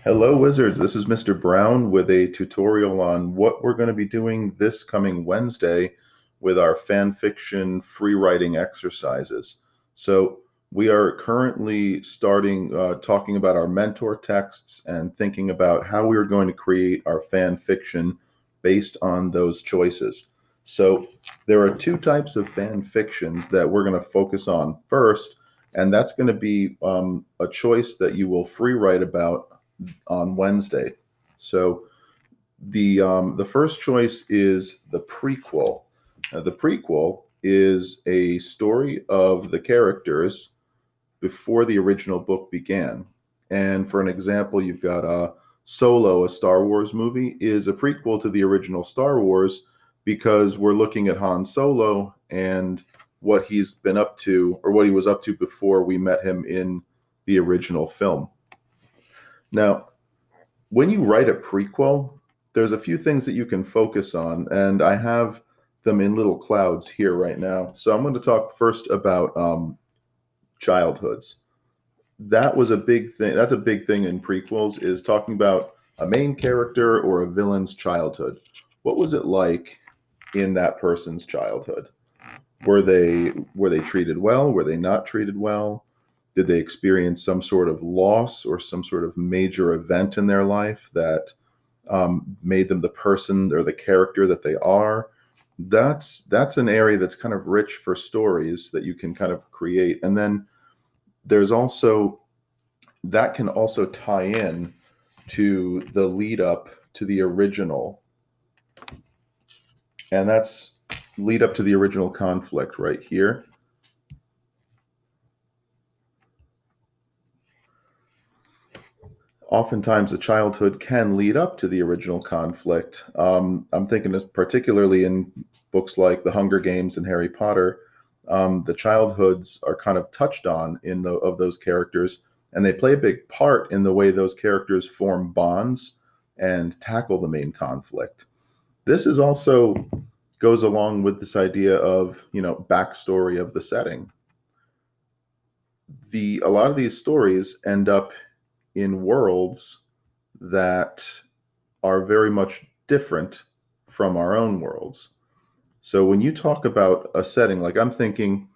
Hello, Wizards. This is Mr. Brown with a tutorial on what we're going to be doing this coming Wednesday with our fan fiction free writing exercises. So, we are currently starting talking about our mentor texts and thinking about how we are going to create our fan fiction based on those choices. So, there are two types of fan fictions that we're going to focus on first, and that's going to be a choice that you will free write about on Wednesday. So the first choice is the prequel. The prequel is a story of the characters before the original book began. And for an example, you've got Solo, a Star Wars movie, is a prequel to the original Star Wars because we're looking at Han Solo and what he's been up to, or what he was up to before we met him in the original film. Now, when you write a prequel, there's a few things that you can focus on, and I have them in little clouds here right now. So I'm going to talk first about childhoods. That was a big thing. That's a big thing in prequels, is talking about a main character or a villain's childhood. What was it like in that person's childhood? Were they treated well? Were they not treated well? Did they experience some sort of loss or some sort of major event in their life that made them the person or the character that they are? That's an area that's kind of rich for stories that you can kind of create. And then there's also that can also tie in to the lead up to the original, and that's lead up to the original conflict right here. Oftentimes the childhood can lead up to the original conflict. I'm thinking particularly in books like The Hunger Games and Harry Potter, the childhoods are kind of touched on of those characters, and they play a big part in the way those characters form bonds and tackle the main conflict. This is also goes along with this idea of, backstory of the setting. A lot of these stories end up in worlds that are very much different from our own worlds. So when you talk about a setting, like I'm thinking,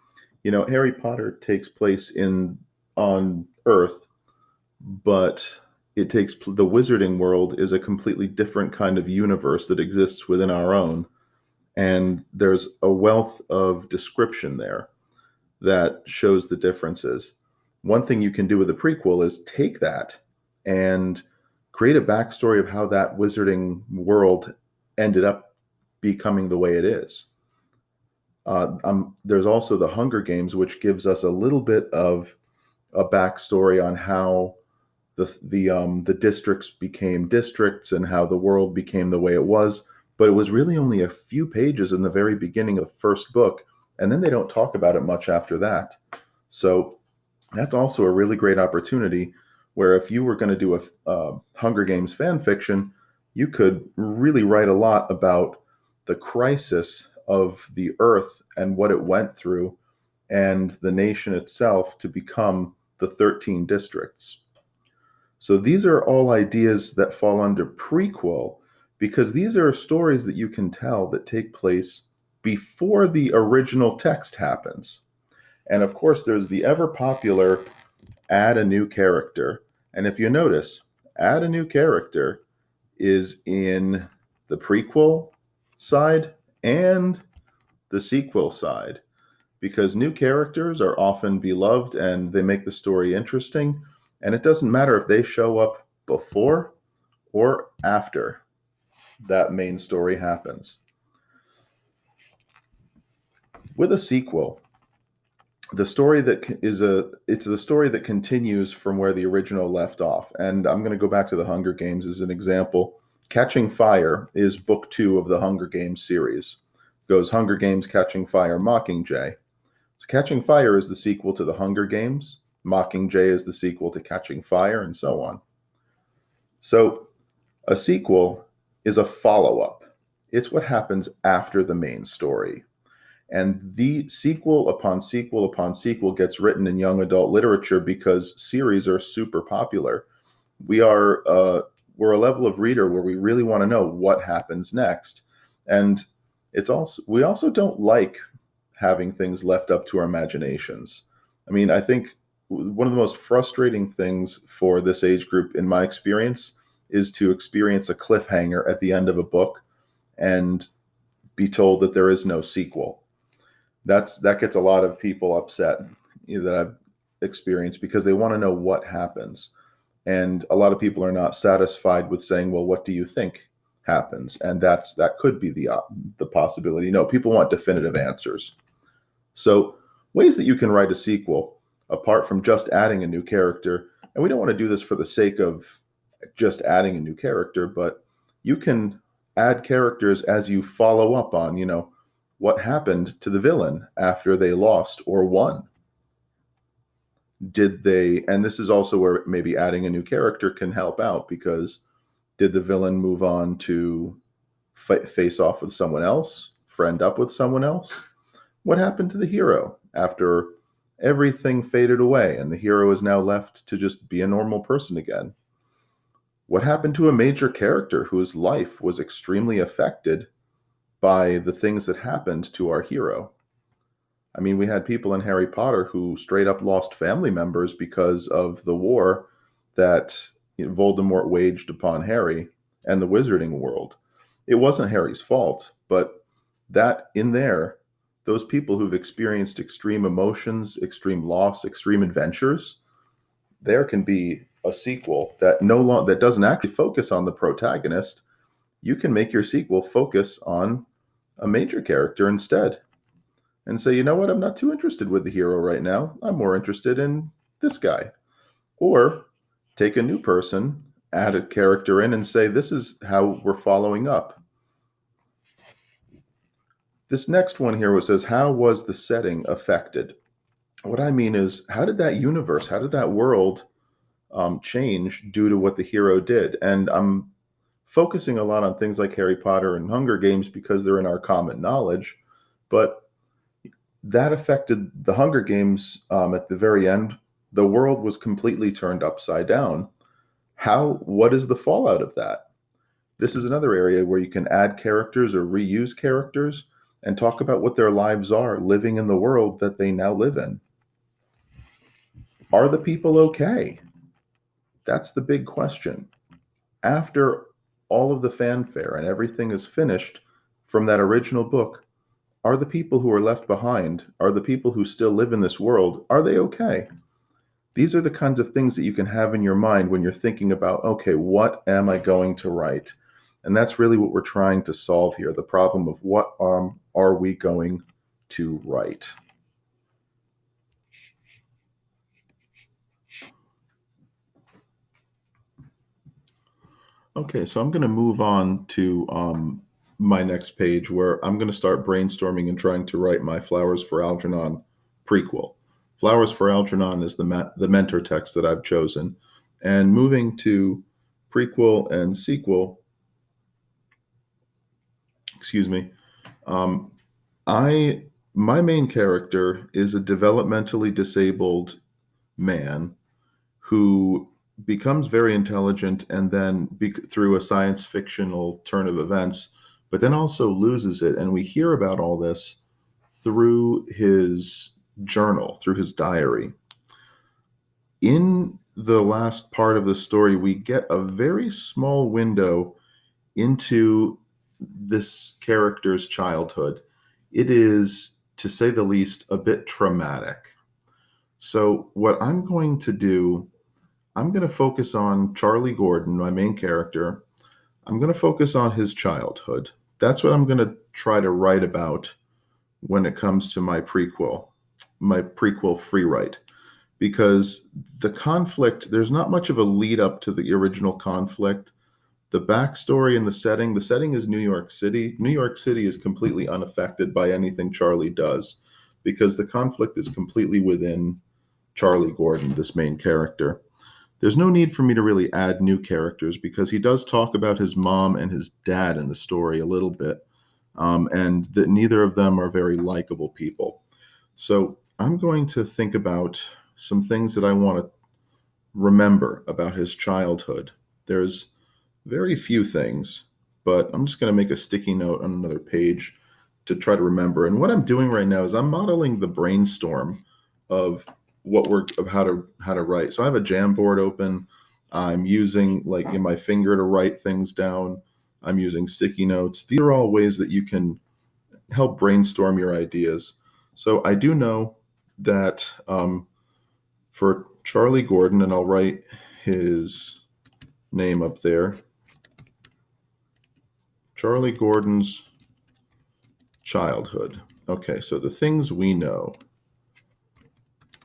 Harry Potter takes place on Earth, but the wizarding world is a completely different kind of universe that exists within our own. And there's a wealth of description there that shows the differences. One thing you can do with a prequel is take that and create a backstory of how that wizarding world ended up becoming the way it is. There's also the Hunger Games, which gives us a little bit of a backstory on how the districts became districts and how the world became the way it was. But it was really only a few pages in the very beginning of the first book, and then they don't talk about it much after that. So that's also a really great opportunity where if you were going to do a Hunger Games fan fiction, you could really write a lot about the crisis of the Earth and what it went through and the nation itself to become the 13 districts. So these are all ideas that fall under prequel, because these are stories that you can tell that take place before the original text happens. And of course, there's the ever popular add a new character. And if you notice, add a new character is in the prequel side and the sequel side, because new characters are often beloved and they make the story interesting. And it doesn't matter if they show up before or after that main story happens. With a sequel, the story it's the story that continues from where the original left off. And I'm going to go back to the Hunger Games as an example. Catching Fire is book 2 of the Hunger Games series. It goes Hunger Games, Catching Fire, Mockingjay. So Catching Fire is the sequel to the Hunger Games. Mockingjay is the sequel to Catching Fire, and so on. So a sequel is a follow-up. It's what happens after the main story. And the sequel upon sequel upon sequel gets written in young adult literature because series are super popular. we're a level of reader where we really want to know what happens next. And we also don't like having things left up to our imaginations. I mean, I think one of the most frustrating things for this age group, in my experience, is to experience a cliffhanger at the end of a book and be told that there is no sequel. That gets a lot of people upset, that I've experienced, because they want to know what happens. And a lot of people are not satisfied with saying, well, what do you think happens? And that could be the possibility. No, people want definitive answers. So ways that you can write a sequel, apart from just adding a new character, and we don't want to do this for the sake of just adding a new character, but you can add characters as you follow up on, what happened to the villain after they lost or won. And this is also where maybe adding a new character can help out, because did the villain move on to face off with someone else, friend up with someone else? What happened to the hero after everything faded away and the hero is now left to just be a normal person again? What happened to a major character whose life was extremely affected by the things that happened to our hero? I mean, we had people in Harry Potter who straight up lost family members because of the war that Voldemort waged upon Harry and the wizarding world. It wasn't Harry's fault, but that in there, those people who've experienced extreme emotions, extreme loss, extreme adventures, there can be a sequel that doesn't actually focus on the protagonist. You can make your sequel focus on a major character instead, and say, you know what, I'm not too interested with the hero right now. I'm more interested in this guy. Or take a new person, add a character in, and say, this is how we're following up. This next one here, which says, how was the setting affected? What I mean is, how did that universe, how did that world change due to what the hero did? And I'm focusing a lot on things like Harry Potter and Hunger Games because they're in our common knowledge, but that affected the Hunger Games at the very end. The world was completely turned upside down. What is the fallout of that? This is another area where you can add characters or reuse characters and talk about what their lives are living in the world that they now live in. Are the people okay? That's the big question. After all of the fanfare and everything is finished from that original book, are the people who are left behind, are the people who still live in this world, are they okay? These are the kinds of things that you can have in your mind when you're thinking about, okay, what am I going to write? And that's really what we're trying to solve here, the problem of what are we going to write? Okay, so I'm going to move on to my next page, where I'm going to start brainstorming and trying to write my Flowers for Algernon prequel. Flowers for Algernon is the mentor text that I've chosen. And moving to prequel and sequel, excuse me, my main character is a developmentally disabled man who becomes very intelligent, and then through a science fictional turn of events, but then also loses it. And we hear about all this through his journal, through his diary. In the last part of the story, we get a very small window into this character's childhood. It is, to say the least, a bit traumatic. So what I'm going to do, I'm going to focus on Charlie Gordon, my main character. I'm going to focus on his childhood. That's what I'm going to try to write about when it comes to my prequel free write. Because the conflict, there's not much of a lead up to the original conflict. The backstory and the setting is New York City. New York City is completely unaffected by anything Charlie does, because the conflict is completely within Charlie Gordon, this main character. There's no need for me to really add new characters, because he does talk about his mom and his dad in the story a little bit, and that neither of them are very likable people. So I'm going to think about some things that I want to remember about his childhood? There's very few things, but I'm just going to make a sticky note on another page to try to remember. And what I'm doing right now is I'm modeling the brainstorm of of how to write. So I have a Jamboard open. I'm using like in my finger to write things down. I'm using sticky notes. These are all ways that you can help brainstorm your ideas. So I do know that for Charlie Gordon, and I'll write his name up there, Charlie Gordon's childhood. Okay, so the things we know.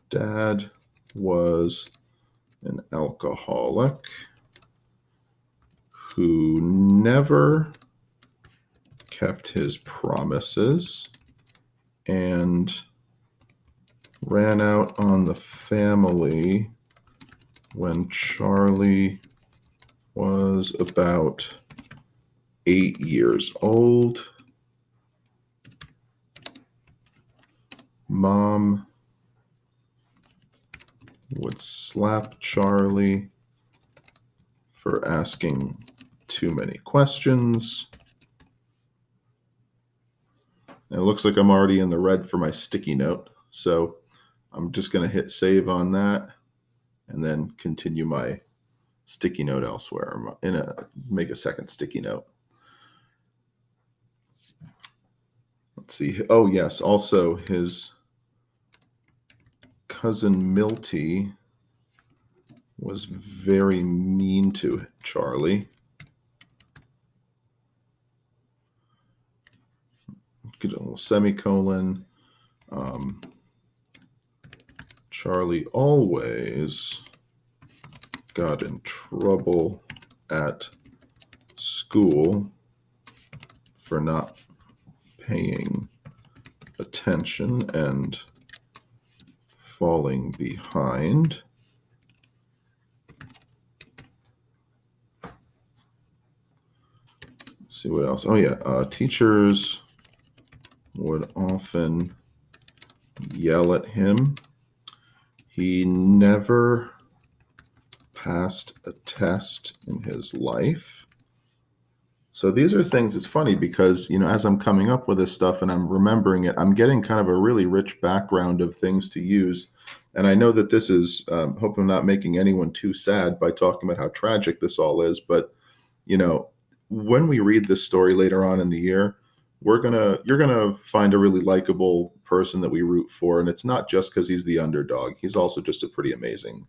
Dad was an alcoholic who never kept his promises and ran out on the family when Charlie was about 8 years old. Mom would slap Charlie for asking too many questions. And it looks like I'm already in the red for my sticky note. So I'm just going to hit save on that and then continue my sticky note elsewhere. Make a second sticky note. Let's see. Oh, yes. Also, his cousin Milty was very mean to Charlie. Get a little semicolon. Charlie always got in trouble at school for not paying attention and falling behind. Let's see what else. Oh yeah, teachers would often yell at him. He never passed a test in his life. So these are things, it's funny because, as I'm coming up with this stuff and I'm remembering it, I'm getting kind of a really rich background of things to use. And I know that this is, hope I'm not making anyone too sad by talking about how tragic this all is. But, when we read this story later on in the year, you're gonna find a really likable person that we root for. And it's not just because he's the underdog. He's also just a pretty amazing,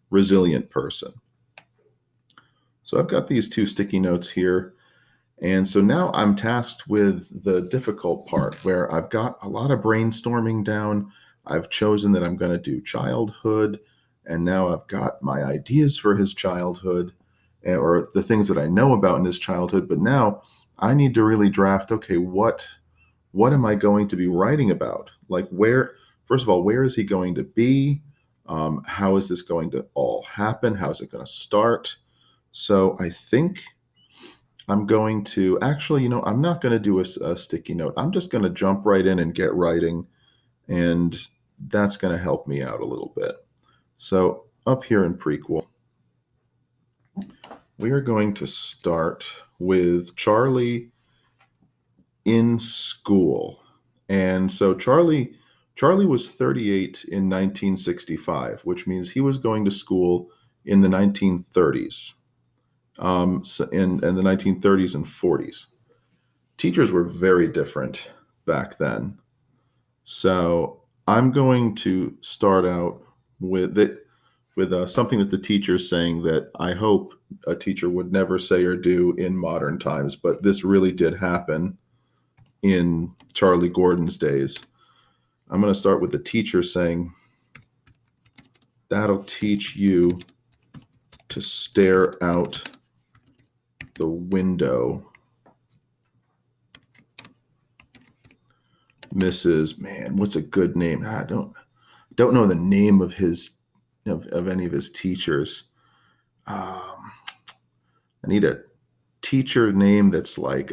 resilient person. So I've got these 2 sticky notes here. And so now I'm tasked with the difficult part where I've got a lot of brainstorming down. I've chosen that I'm going to do childhood. And now I've got my ideas for his childhood or the things that I know about in his childhood. But now I need to really draft, okay, what am I going to be writing about? Like first of all, where is he going to be? How is this going to all happen? How's it going to start? So I think I'm going to actually, I'm not going to do a sticky note. I'm just going to jump right in and get writing. And that's going to help me out a little bit. So up here in Prequel, we are going to start with Charlie in school. And so Charlie was 38 in 1965, which means he was going to school in the 1930s. In the 1930s and 40s. Teachers were very different back then. So I'm going to start out with something that the teacher's saying that I hope a teacher would never say or do in modern times, but this really did happen in Charlie Gordon's days. I'm going to start with the teacher saying, "That'll teach you to stare out the window, Mrs." Man, what's a good name? I don't know the name of any of his teachers. I need a teacher name that's like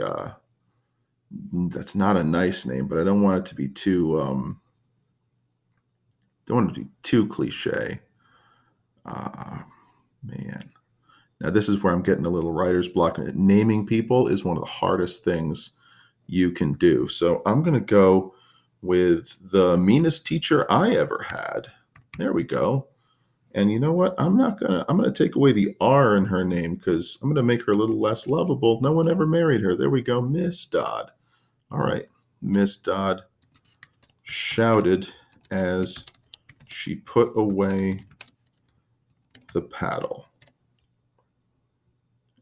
that's not a nice name, but I don't want it to be too cliche. Man. Now, this is where I'm getting a little writer's block. Naming people is one of the hardest things you can do. So I'm going to go with the meanest teacher I ever had. There we go. And you know what? I'm going to take away the R in her name because I'm going to make her a little less lovable. No one ever married her. There we go. Miss Dodd. All right. Miss Dodd shouted as she put away the paddle.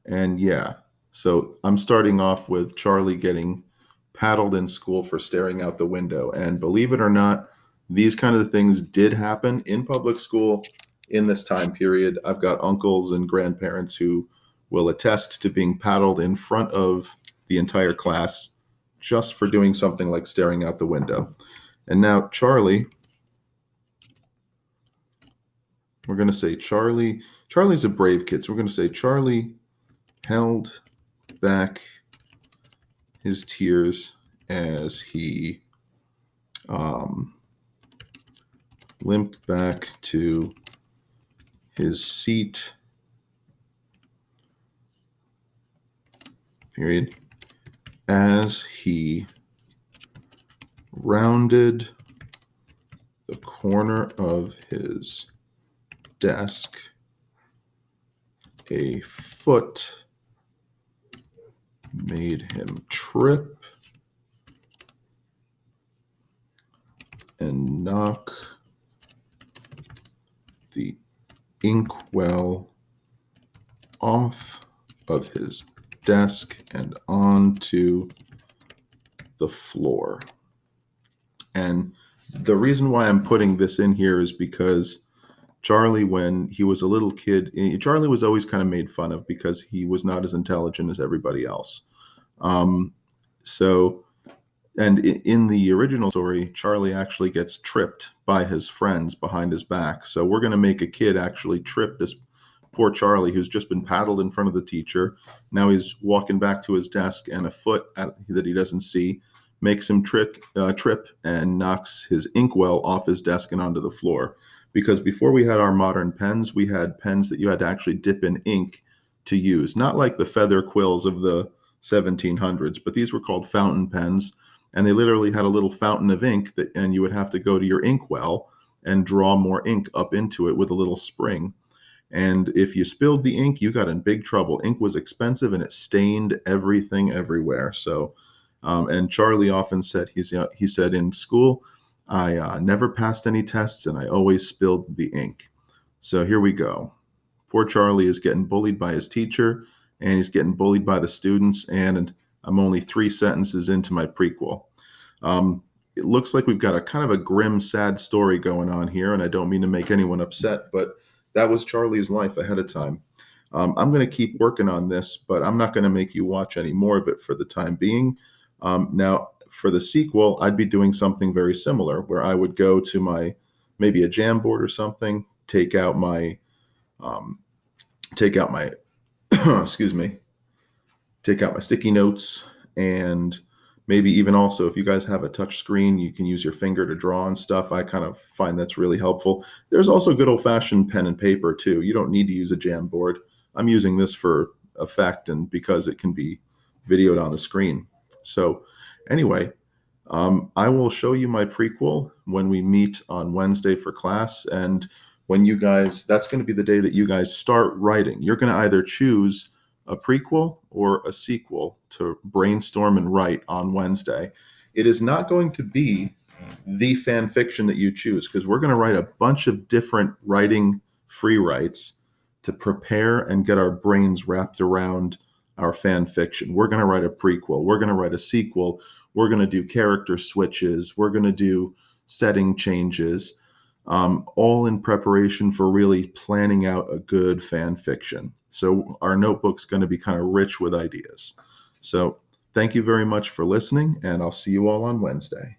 And yeah, so I'm starting off with Charlie getting paddled in school for staring out the window. And believe it or not, these kind of things did happen in public school in this time period. I've got uncles and grandparents who will attest to being paddled in front of the entire class just for doing something like staring out the window. And now Charlie, we're going to say Charlie's a brave kid. So we're going to say Charlie held back his tears as he limped back to his seat, period, as he rounded the corner of his desk. A foot made him trip and knock the inkwell off of his desk and onto the floor. And the reason why I'm putting this in here is because Charlie, when he was a little kid, Charlie was always kind of made fun of because he was not as intelligent as everybody else. And in the original story, Charlie actually gets tripped by his friends behind his back. So we're going to make a kid actually trip this poor Charlie who's just been paddled in front of the teacher. Now he's walking back to his desk, and a foot that he doesn't see makes him trip and knocks his inkwell off his desk and onto the floor. Because before we had our modern pens, we had pens that you had to actually dip in ink to use. Not like the feather quills of the 1700s, but these were called fountain pens. And they literally had a little fountain of ink and you would have to go to your inkwell and draw more ink up into it with a little spring. And if you spilled the ink, you got in big trouble. Ink was expensive and it stained everything everywhere. So, and Charlie often said, he said in school, I never passed any tests and I always spilled the ink. So here we go. Poor Charlie is getting bullied by his teacher and he's getting bullied by the students. And I'm only 3 sentences into my prequel. It looks like we've got a kind of a grim, sad story going on here. And I don't mean to make anyone upset, but that was Charlie's life ahead of time. I'm going to keep working on this, but I'm not going to make you watch any more of it for the time being. Now, for the sequel, I'd be doing something very similar where I would go to maybe a Jamboard or something, take out my excuse me, take out my sticky notes, and maybe even also if you guys have a touch screen, you can use your finger to draw and stuff. I kind of find that's really helpful. There's also good old-fashioned pen and paper too. You don't need to use a Jamboard. I'm using this for effect and because it can be videoed on the screen. So anyway, I will show you my prequel when we meet on Wednesday for class. And when you guys, that's going to be the day that you guys start writing. You're going to either choose a prequel or a sequel to brainstorm and write on Wednesday. It is not going to be the fan fiction that you choose because we're going to write a bunch of different writing free writes to prepare and get our brains wrapped around our fan fiction. We're going to write a prequel. We're going to write a sequel. We're going to do character switches. We're going to do setting changes, all in preparation for really planning out a good fan fiction. So our notebook's going to be kind of rich with ideas. So thank you very much for listening, and I'll see you all on Wednesday.